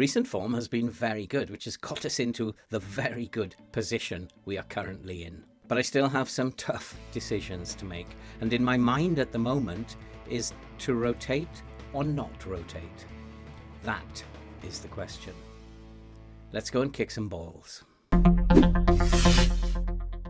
Recent form has been very good, which has got us into the very good position we are currently in. But I still have some tough decisions to make, and in my mind at the moment is to rotate or not rotate. That is the question. Let's go and kick some balls.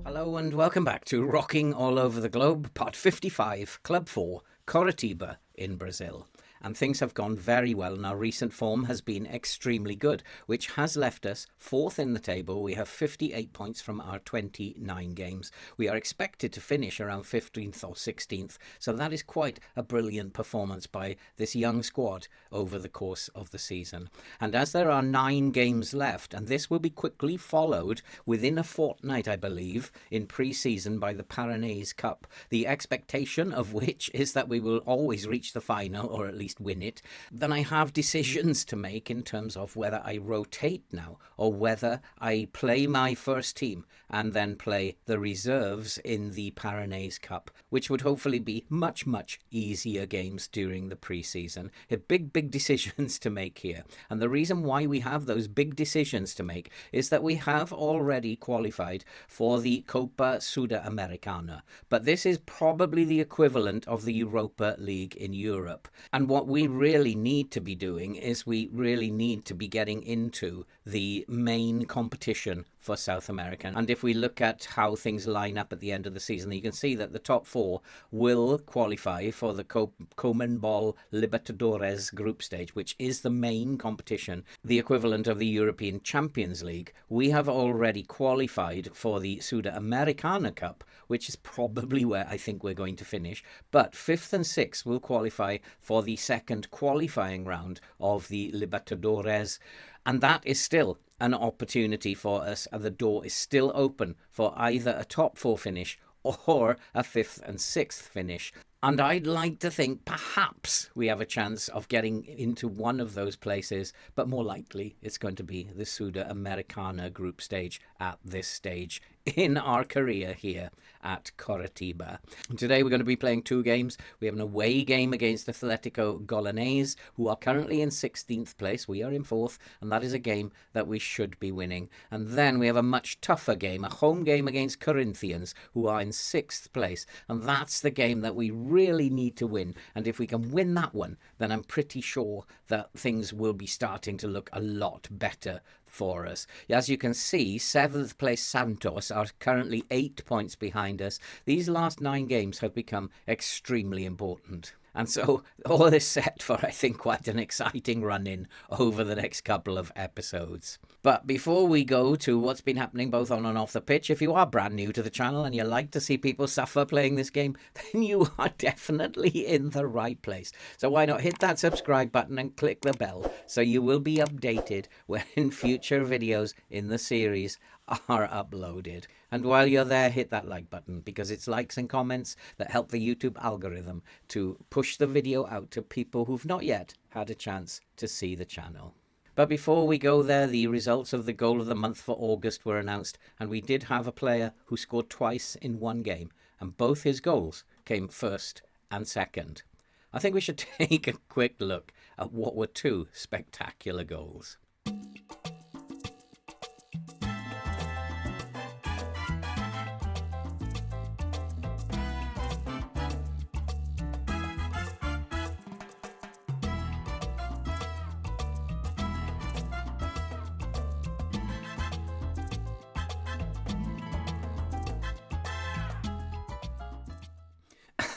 Hello and welcome back to Rocking All Over the Globe, Part 55, Club 4, Coritiba in Brazil. And things have gone very well, and our recent form has been extremely good, which has left us fourth in the table. We have 58 points from our 29 games. We are expected to finish around 15th or 16th, so that is quite a brilliant performance by this young squad over the course of the season. And as there are 9 games left, and this will be quickly followed within a fortnight, I believe, in pre-season by the Pyrenees Cup, the expectation of which is that we will always reach the final, or at least win it, then I have decisions to make in terms of whether I rotate now or whether I play my first team and then play the reserves in the Pyrenees Cup, which would hopefully be much, much easier games during the pre-season. Big decisions to make here. And the reason why we have those big decisions to make is that we have already qualified for the Copa Sudamericana, but this is probably the equivalent of the Europa League in Europe. And what we really need to be doing is we really need to be getting into the main competition for South America. And if we look at how things line up at the end of the season, you can see that the top 4 will qualify for the Conmebol Libertadores group stage, which is the main competition, the equivalent of the European Champions League. We have already qualified for the Sudamericana Cup, which is probably where I think we're going to finish. But 5th and 6th will qualify for the second qualifying round of the Libertadores. And that is still an opportunity for us, and the door is still open for either a top 4 finish or a 5th and 6th finish. And I'd like to think perhaps we have a chance of getting into one of those places, but more likely it's going to be the Sudamericana group stage at this stage in our career here at Coritiba. Today we're going to be playing 2 games. We have an away game against Atletico Goianiense, who are currently in 16th place. We are in 4th, and that is a game that we should be winning. And then we have a much tougher game, a home game against Corinthians, who are in 6th place. And that's the game that we really need to win. And if we can win that one, then I'm pretty sure that things will be starting to look a lot better for us. As you can see, 7th place Santos are currently 8 points behind us. These last 9 games have become extremely important. And so all is set for, I think, quite an exciting run-in over the next couple of episodes. But before we go to what's been happening both on and off the pitch, if you are brand new to the channel and you like to see people suffer playing this game, then you are definitely in the right place. So why not hit that subscribe button and click the bell so you will be updated when future videos in the series are uploaded. And while you're there, hit that like button, because it's likes and comments that help the YouTube algorithm to push the video out to people who've not yet had a chance to see the channel. But before we go there, the results of the goal of the month for August were announced, and we did have a player who scored twice in one game, and both his goals came first and second. I think we should take a quick look at what were 2 spectacular goals.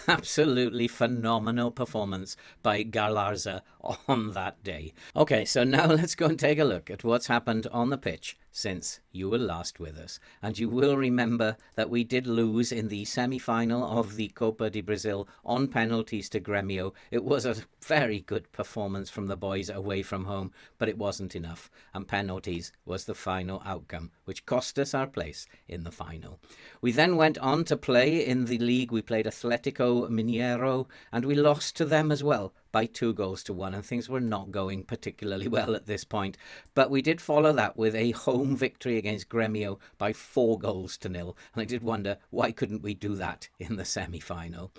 Absolutely phenomenal performance by Galarza on that day. Okay, so now let's go and take a look at what's happened on the pitch since you were last with us. And you will remember that we did lose in the semi-final of the Copa de Brazil on penalties to Grêmio. It was a very good performance from the boys away from home, but it wasn't enough. And penalties was the final outcome, which cost us our place in the final. We then went on to play in the league. We played Atletico Mineiro, and we lost to them as well by 2-1, and things were not going particularly well at this point. But we did follow that with a home victory against Grêmio by 4-0. And I did wonder, why couldn't we do that in the semi-final?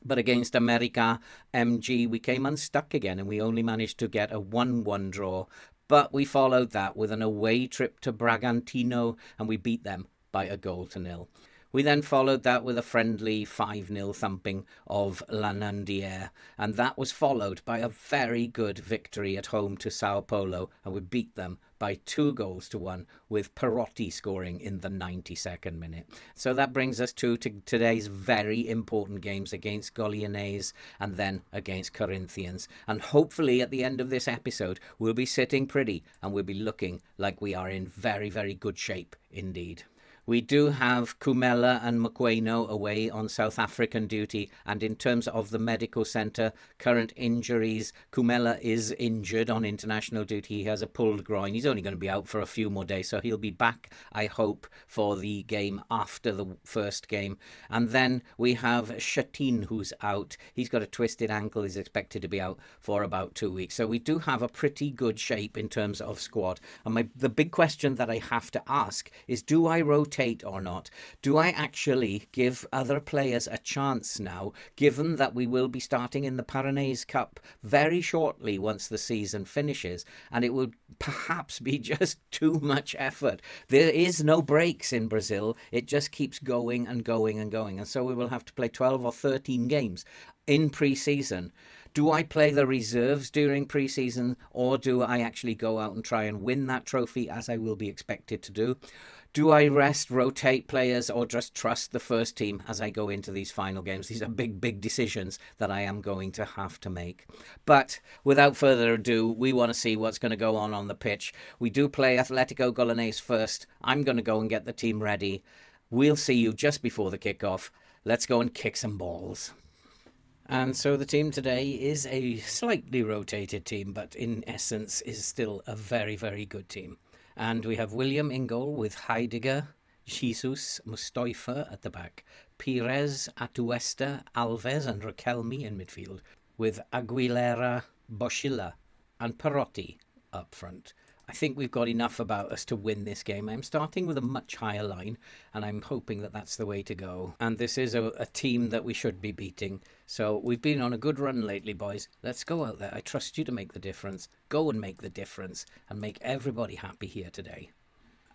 But against America MG, we came unstuck again, and we only managed to get a 1-1 draw. But we followed that with an away trip to Bragantino, and we beat them by 1-0. We then followed that with a friendly 5-0 thumping of Lanandier, and that was followed by a very good victory at home to Sao Paulo, and we beat them by 2-1, with Perotti scoring in the 92nd minute. So that brings us to today's very important games against Goianiense and then against Corinthians. And hopefully at the end of this episode, we'll be sitting pretty and we'll be looking like we are in very, very good shape indeed. We do have Kumela and Mokoeno away on South African duty, and in terms of the medical centre, current injuries, Kumela is injured on international duty. He has a pulled groin. He's only going to be out for a few more days, so he'll be back, I hope, for the game after the first game. And then we have Shatin, who's out. He's got a twisted ankle. He's expected to be out for about 2 weeks. So we do have a pretty good shape in terms of squad. And the big question that I have to ask is, do I rotate or not? Do I actually give other players a chance now, given that we will be starting in the Pyrenees Cup very shortly once the season finishes, and it will perhaps be just too much effort? There is no breaks in Brazil. It just keeps going and going and going, and so we will have to play 12 or 13 games in pre-season. Do I play the reserves during pre-season, or do I actually go out and try and win that trophy, as I will be expected to do? Do I rotate players, or just trust the first team as I go into these final games? These are big, big decisions that I am going to have to make. But without further ado, we want to see what's going to go on the pitch. We do play Atletico Goianiense first. I'm going to go and get the team ready. We'll see you just before the kickoff. Let's go and kick some balls. And so the team today is a slightly rotated team, but in essence is still a very, very good team. And we have William in goal with Heidegger, Jesus, Mustafa at the back, Pires, Atuesta, Alves and Raquelme in midfield, with Aguilera, Boschilla and Perotti up front. I think we've got enough about us to win this game. I'm starting with a much higher line, and I'm hoping that that's the way to go. And this is a team that we should be beating. So we've been on a good run lately, boys. Let's go out there. I trust you to make the difference. Go and make the difference and make everybody happy here today.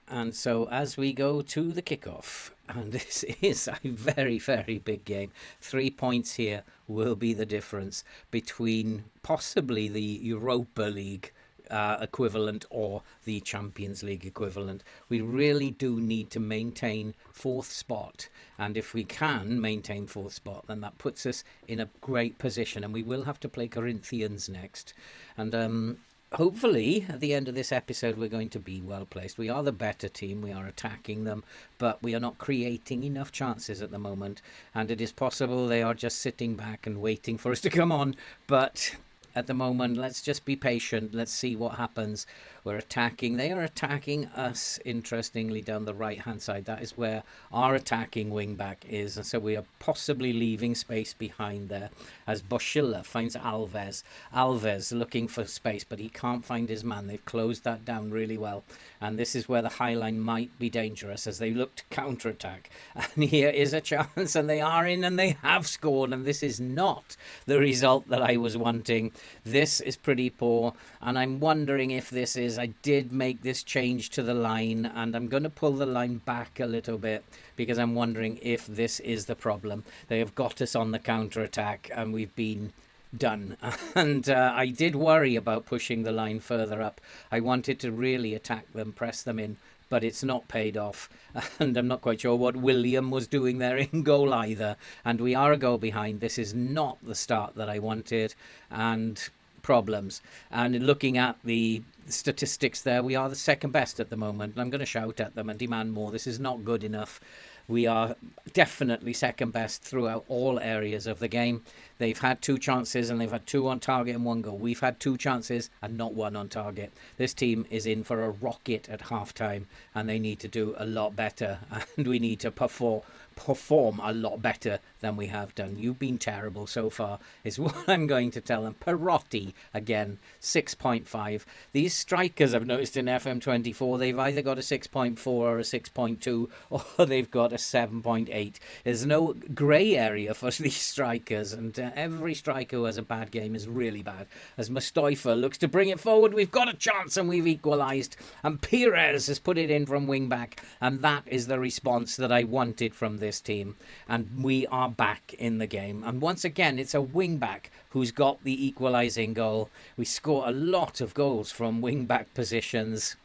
And so as we go to the kickoff, and this is a very, very big game. 3 points here will be the difference between possibly the Europa League equivalent or the Champions League equivalent. We really do need to maintain fourth spot, and if we can maintain fourth spot, then that puts us in a great position, and we will have to play Corinthians next. And hopefully at the end of this episode we're going to be well placed. We are the better team, we are attacking them, but we are not creating enough chances at the moment, and it is possible they are just sitting back and waiting for us to come on. But at the moment, let's just be patient. Let's see what happens. We're attacking. They are attacking us, interestingly, down the right-hand side. That is where our attacking wing-back is. And so we are possibly leaving space behind there as Boschilla finds Alves. Alves looking for space, but he can't find his man. They've closed that down really well. And this is where the high line might be dangerous as they look to counter-attack. And here is a chance, and they are in, and they have scored. And this is not the result that I was wanting. This is pretty poor, and I'm wondering if this is... I did make this change to the line, and I'm going to pull the line back a little bit because I'm wondering if this is the problem. They have got us on the counter-attack, and we've been done. And I did worry about pushing the line further up. I wanted to really attack them, press them in, but it's not paid off. And I'm not quite sure what William was doing there in goal either. And we are a goal behind. This is not the start that I wanted. And problems. And looking at the statistics there, we are the second best at the moment. I'm going to shout at them and demand more. This is not good enough. We are definitely second best throughout all areas of the game. They've had 2 chances and they've had 2 on target and 1 goal. We've had 2 chances and not 1 on target. This team is in for a rocket at half-time, and they need to do a lot better, and we need to perform a lot better than we have done. You've been terrible so far, is what I'm going to tell them. Perotti, again, 6.5. These strikers I've noticed in FM24, they've either got a 6.4 or a 6.2, or they've got a 7.8. There's no grey area for these strikers, and every striker who has a bad game is really bad. As Mustafa looks to bring it forward, we've got a chance and we've equalised. And Perez has put it in from wing-back, and that is the response that I wanted from this team. And we are back in the game. And once again, it's a wing-back who's got the equalising goal. We score a lot of goals from wing-back positions.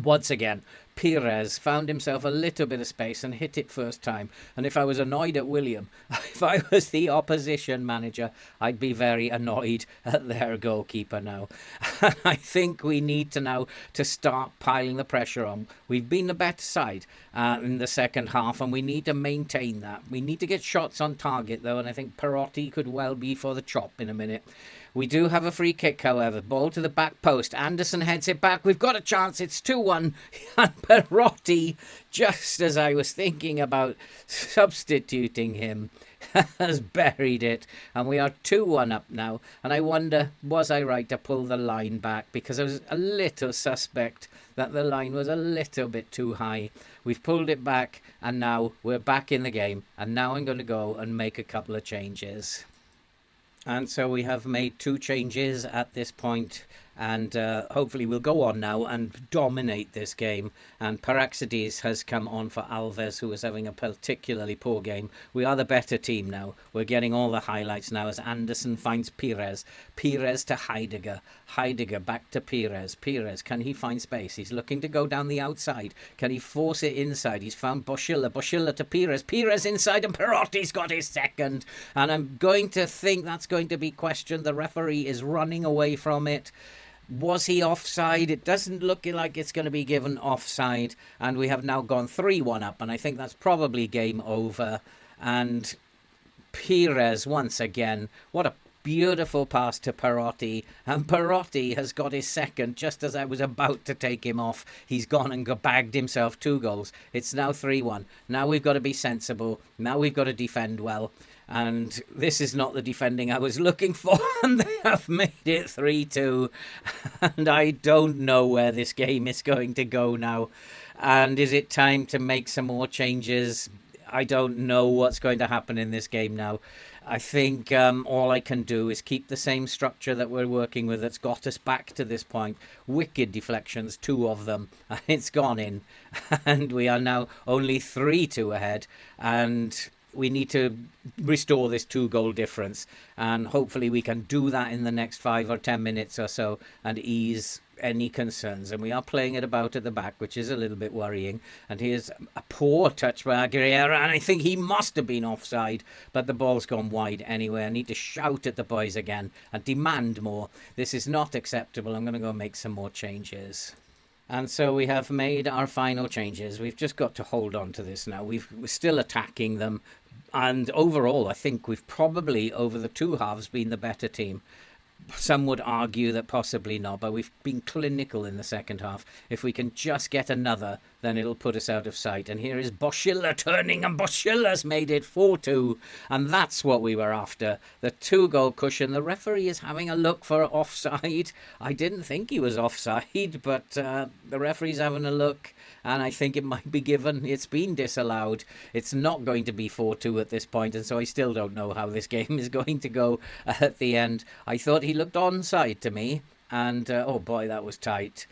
Once again, Perez found himself a little bit of space and hit it first time. And if I was annoyed at William, if I was the opposition manager, I'd be very annoyed at their goalkeeper now. And I think we need to now to start piling the pressure on. We've been the better side in the second half, and we need to maintain that. We need to get shots on target, though, and I think Perotti could well be for the chop in a minute. We do have a free kick, however. Ball to the back post. Anderson heads it back. We've got a chance. It's 2-1. And Perotti, just as I was thinking about substituting him, has buried it. And we are 2-1 up now. And I wonder, was I right to pull the line back? Because I was a little suspect that the line was a little bit too high. We've pulled it back, and now we're back in the game. And now I'm going to go and make a couple of changes. And so we have made 2 changes at this point, and hopefully we'll go on now and dominate this game. And Paraxides has come on for Alves, who is having a particularly poor game. We are the better team now. We're getting all the highlights now as Anderson finds Perez. Perez to Heidegger. Heidegger back to Perez. Perez, can he find space? He's looking to go down the outside. Can he force it inside? He's found Boschilla. Boschilla to Perez. Perez inside, and Perotti's got his second. And I'm going to think that's going to be questioned. The referee is running away from it. Was he offside? It doesn't look like it's going to be given offside. And we have now gone 3-1 up. And I think that's probably game over. And Perez, once again, what a beautiful pass to Perotti. And Perotti has got his second just as I was about to take him off. He's gone and bagged himself 2 goals. It's now 3-1. Now we've got to be sensible. Now we've got to defend well. And this is not the defending I was looking for. And they have made it 3-2. And I don't know where this game is going to go now. And is it time to make some more changes? I don't know what's going to happen in this game now. I think all I can do is keep the same structure that we're working with that's got us back to this point. Wicked deflections, 2 of them. And it's gone in. And we are now only 3-2 ahead. And we need to restore this 2-goal difference, and hopefully we can do that in the next 5 or 10 minutes or so and ease any concerns. And we are playing it about at the back, which is a little bit worrying. And here's a poor touch by Aguilera, and I think he must have been offside, but the ball's gone wide anyway. I need to shout at the boys again and demand more. This is not acceptable. I'm going to go make some more changes. And so we have made our final changes. We've just got to hold on to this now. We're still attacking them. And overall, I think we've probably, over the 2 halves, been the better team. Some would argue that possibly not, but we've been clinical in the second half. If we can just get another, then it'll put us out of sight. And here is Boschilla turning, and Boschilla's made it 4-2. And that's what we were after. The 2-goal cushion. The referee is having a look for offside. I didn't think he was offside, but the referee's having a look. And I think it might be given. It's been disallowed. It's not going to be 4-2 at this point, and so I still don't know how this game is going to go at the end. I thought he looked onside to me, and oh boy, that was tight.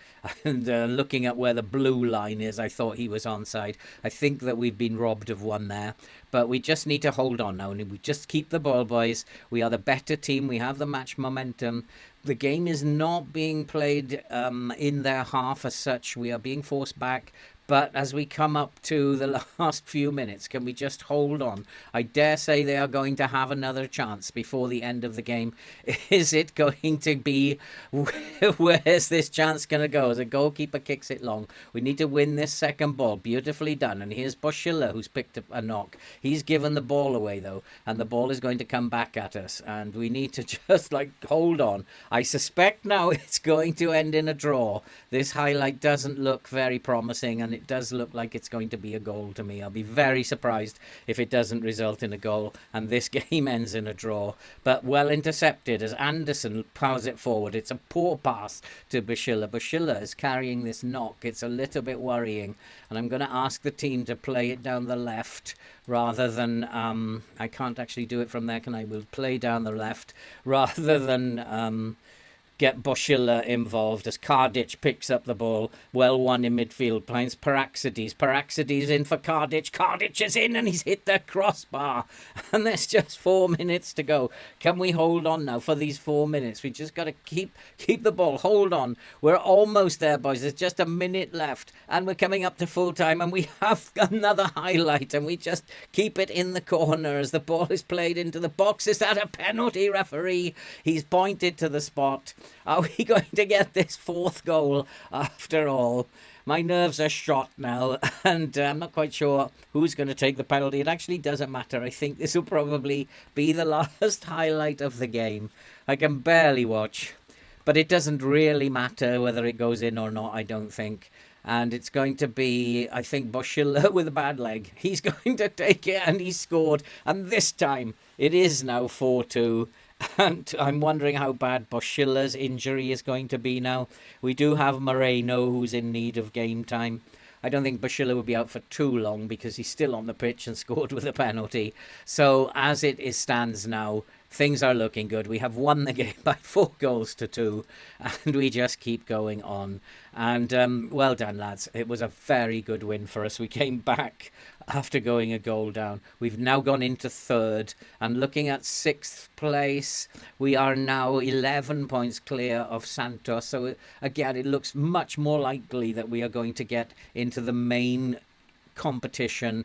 And looking at where the blue line is, I thought he was onside. I think that we've been robbed of one there, but we just need to hold on now, and we just keep the ball, boys. We are the better team. We have the match momentum. The game is not being played in their half as such. We are being forced back. But as we come up to the last few minutes, can we just hold on? I dare say they are going to have another chance before the end of the game. Is it going to be, where's this chance going to go? As a goalkeeper kicks it long. We need to win this second ball. Beautifully done. And here's Boschilla, who's picked up a knock. He's given the ball away, though. And the ball is going to come back at us. And we need to just, hold on. I suspect now it's going to end in a draw. This highlight doesn't look very promising, and it does look like it's going to be a goal to me. I'll be very surprised if it doesn't result in a goal and this game ends in a draw. But well intercepted as Anderson powers it forward. It's a poor pass to Bashila. Bashila is carrying this knock. It's a little bit worrying, and I'm going to ask the team to play it down the left rather than I can't actually do it from there, can I? We'll play down the left rather than get Boschilla involved as Kardic picks up the ball. Well won in midfield. Finds Paraxides. Paraxides in for Kardic. Kardic is in and he's hit the crossbar. And there's just 4 minutes to go. Can we hold on now for these 4 minutes? We just got to keep the ball. Hold on. We're almost there, boys. There's just a minute left. And we're coming up to full time. And we have another highlight. And we just keep it in the corner as the ball is played into the box. Is that a penalty, referee? He's pointed to the spot. Are we going to get this fourth goal after all? My nerves are shot now, and I'm not quite sure who's going to take the penalty. It actually doesn't matter. I think this will probably be the last highlight of the game. I can barely watch, but it doesn't really matter whether it goes in or not, I don't think. And it's going to be, I think, Boschilla with a bad leg. He's going to take it, and he scored. And this time, it is now 4-2. And I'm wondering how bad Boschilla's injury is going to be now. We do have Moreno, who's in need of game time. I don't think Boschilla will be out for too long because he's still on the pitch and scored with a penalty. So as it stands now, things are looking good. We have won the game by 4-2, and we just keep going on. And well done, lads. It was a very good win for us. We came back after going a goal down. We've now gone into third, and looking at 6th place, we are now 11 points clear of Santos. So again, it looks much more likely that we are going to get into the main competition,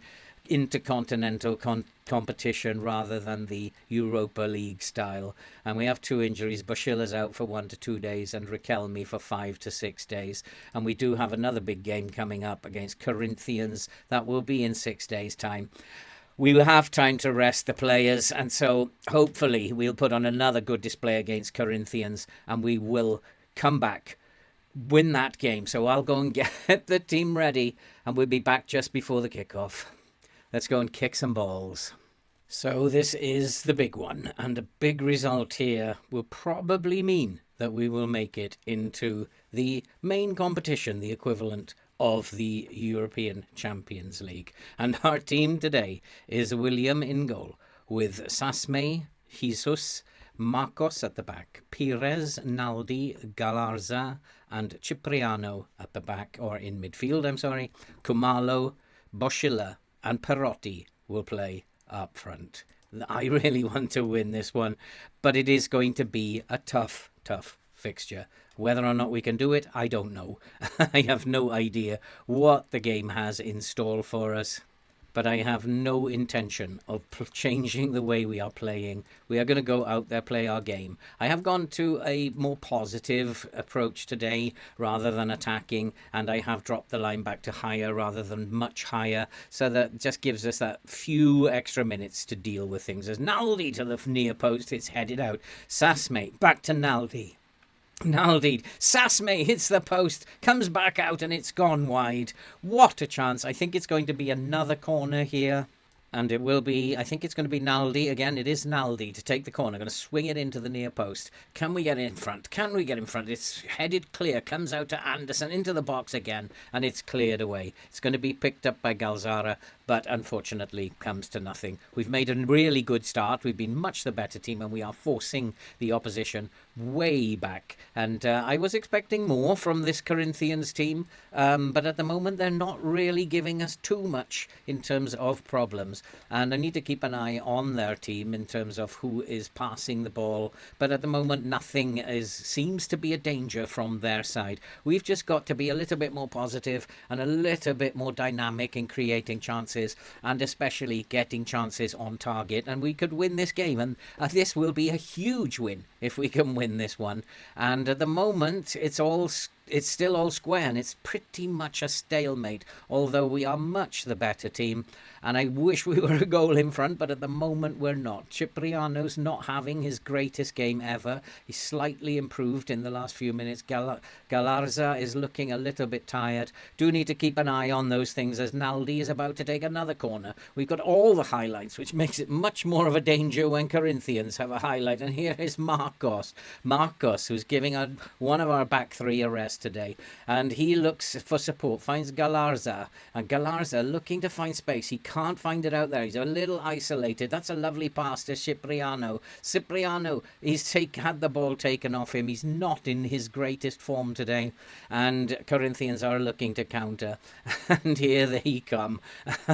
intercontinental competition rather than the Europa League style. And we have 2 injuries. Boschilla's out for 1 to 2 days and Riquelme for 5 to 6 days. And we do have another big game coming up against Corinthians. That will be in 6 days' time. We will have time to rest the players, and so hopefully we'll put on another good display against Corinthians and we will come back, win that game. So I'll go and get the team ready and we'll be back just before the kickoff. Let's go and kick some balls. So this is the big one, and a big result here will probably mean that we will make it into the main competition, the equivalent of the European Champions League. And our team today is William in goal, with Sasme, Jesus, Marcos at the back, Pires, Naldi, Galarza, and Cipriano at the back, or in midfield, Kumalo, Boschilla, and Perotti will play up front. I really want to win this one, but it is going to be a tough fixture. Whether or not we can do it, I don't know. I have no idea what the game has in store for us. But I have no intention of changing the way we are playing. We are going to go out there, play our game. I have gone to a more positive approach today rather than attacking, and I have dropped the line back to higher rather than much higher, so that just gives us that few extra minutes to deal with things. As Naldi to the near post, it's headed out. Sasme, back to Naldi. Naldi, Sasme hits the post, comes back out, and it's gone wide. What a chance. I think it's going to be another corner here. And it will be, I think it's going to be Naldi. Again, it is Naldi to take the corner. Going to swing it into the near post. Can we get in front? Can we get in front? It's headed clear. Comes out to Anderson into the box again. And it's cleared away. It's going to be picked up by Galzara, but unfortunately comes to nothing. We've made a really good start. We've been much the better team, and we are forcing the opposition way back. And I was expecting more from this Corinthians team, but at the moment they're not really giving us too much in terms of problems. And I need to keep an eye on their team in terms of who is passing the ball. But at the moment, nothing seems to be a danger from their side. We've just got to be a little bit more positive and a little bit more dynamic in creating chances, and especially getting chances on target. And we could win this game, and this will be a huge win if we can win this one. And at the moment, it's all it's still all square and it's pretty much a stalemate, although we are much the better team. And I wish we were a goal in front, but at the moment we're not. Cipriano's not having his greatest game ever. He's slightly improved in the last few minutes. Galarza is looking a little bit tired. Do need to keep an eye on those things as Naldi is about to take another corner. We've got all the highlights, which makes it much more of a danger when Corinthians have a highlight. And here is Marcos. Marcos, who's giving one of our back three a rest today. And he looks for support, finds Galarza. And Galarza looking to find space. He can't find it out there. He's a little isolated. That's a lovely pass to Cipriano. Cipriano, he's had the ball taken off him. He's not in his greatest form today. And Corinthians are looking to counter. And here they come.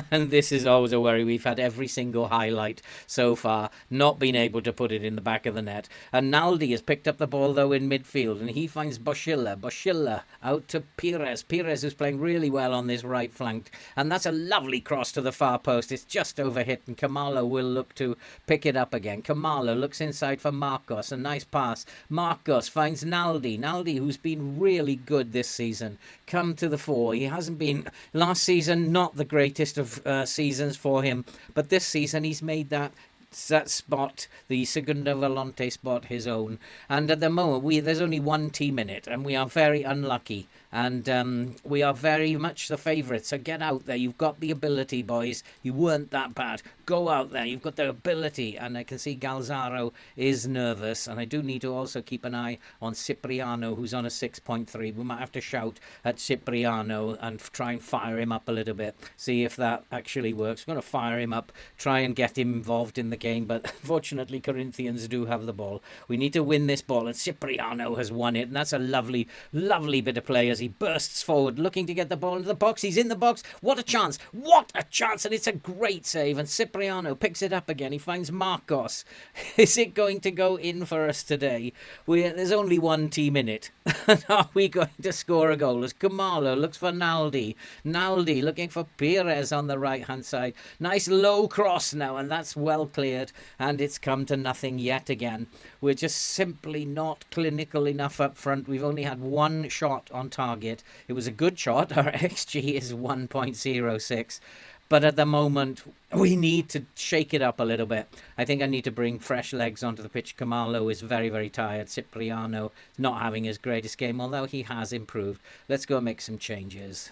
And this is always a worry. We've had every single highlight so far, not been able to put it in the back of the net. And Naldi has picked up the ball, though, in midfield. And he finds Boschilla. Boschilla out to Pires. Pires, who's playing really well on this right flank. And that's a lovely cross to the far post. It's just overhit, and Kamalo will look to pick it up again. Kamalo looks inside for Marcos. A nice pass. Marcos finds Naldi. Naldi, who's been really good this season, come to the fore. He hasn't been last season, not the greatest of seasons for him, but this season he's made that spot, the Segunda Volante spot, his own. And at the moment, there's only one team in it, and we are very unlucky. And we are very much the favourites. So get out there. You've got the ability, boys. You weren't that bad. Go out there. You've got the ability. And I can see Galzaro is nervous. And I do need to also keep an eye on Cipriano, who's on a 6.3. We might have to shout at Cipriano and try and fire him up a little bit. See if that actually works. We're going to fire him up, try and get him involved in the game. But unfortunately, Corinthians do have the ball. We need to win this ball. And Cipriano has won it. And that's a lovely, lovely bit of play as he bursts forward, looking to get the ball into the box. He's in the box. What a chance. What a chance. And it's a great save. And Cipriano picks it up again. He finds Marcos. Is it going to go in for us today? There's only one team in it. Are we going to score a goal? As Kamalo looks for Naldi. Naldi looking for Pires on the right-hand side. Nice low cross now, and that's well cleared. And it's come to nothing yet again. We're just simply not clinical enough up front. We've only had one shot on target. It was a good shot. Our XG is 1.06. But at the moment, we need to shake it up a little bit. I think I need to bring fresh legs onto the pitch. Kamalo is very, very tired. Cipriano not having his greatest game, although he has improved. Let's go make some changes.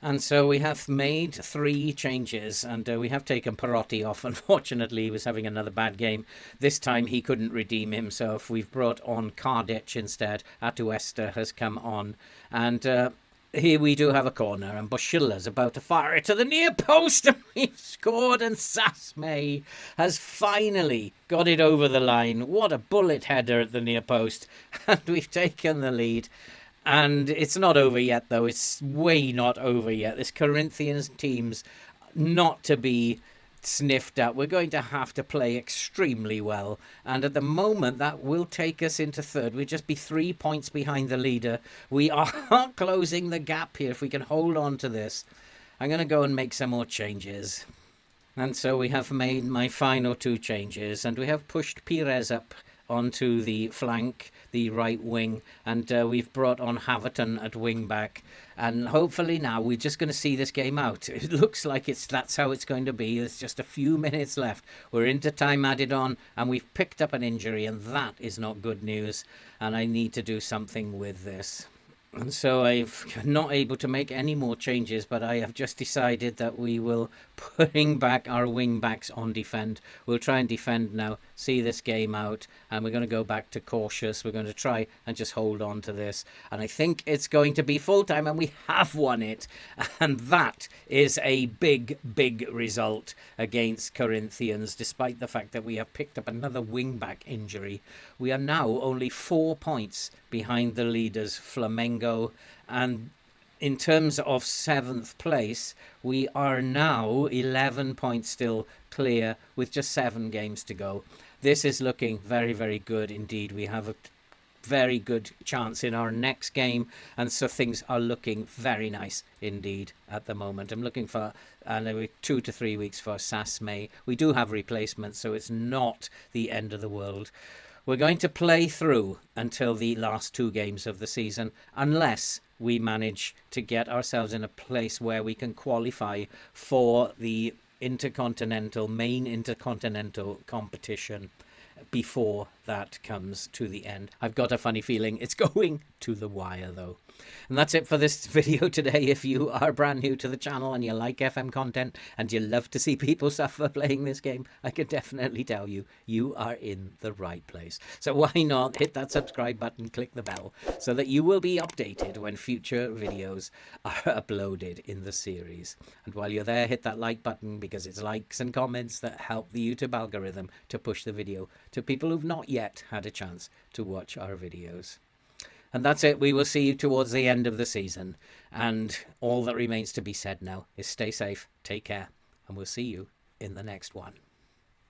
And so we have made 3 changes, and we have taken Perotti off. Unfortunately, he was having another bad game. This time he couldn't redeem himself. We've brought on Kardec instead. Atuesta has come on. And here we do have a corner, and Boschilla's about to fire it to the near post, and we've scored, and Sasme has finally got it over the line. What a bullet header at the near post, and we've taken the lead. And it's not over yet, though. It's way not over yet. This Corinthians team's not to be sniffed at. We're going to have to play extremely well. And at the moment, that will take us into third. We'll just be 3 points behind the leader. We are closing the gap here if we can hold on to this. I'm going to go and make some more changes. And so we have made my final 2 changes. And we have pushed Pires up onto the flank, the right wing, and we've brought on Haverton at wing back, and hopefully now we're just going to see this game out. It looks like that's how it's going to be. There's just a few minutes left. We're into time added on, and we've picked up an injury, and that is not good news, and I need to do something with this. And so I'm not able to make any more changes, but I have just decided that we will bring back our wing backs on defend. We'll try and defend now, see this game out, and we're going to go back to cautious. We're going to try and just hold on to this. And I think it's going to be full time, and we have won it. And that is a big, big result against Corinthians, despite the fact that we have picked up another wing back injury. We are now only 4 points behind the leaders, Flamengo, and in terms of 7th place, we are now 11 points still clear with just 7 games to go. This is looking very, very good indeed. We have a very good chance in our next game, and so things are looking very nice indeed at the moment. I'm looking for 2 to 3 weeks for Sasme. We do have replacements, so it's not the end of the world. We're going to play through until the last 2 games of the season, unless we manage to get ourselves in a place where we can qualify for the main intercontinental competition before that comes to the end. I've got a funny feeling it's going to the wire, though. And that's it for this video today. If you are brand new to the channel and you like FM content and you love to see people suffer playing this game, I can definitely tell you, you are in the right place. So why not hit that subscribe button, click the bell, so that you will be updated when future videos are uploaded in the series. And while you're there, hit that like button, because it's likes and comments that help the YouTube algorithm to push the video to people who've not yet had a chance to watch our videos. And that's it. We will see you towards the end of the season. And all that remains to be said now is stay safe, take care, and we'll see you in the next one.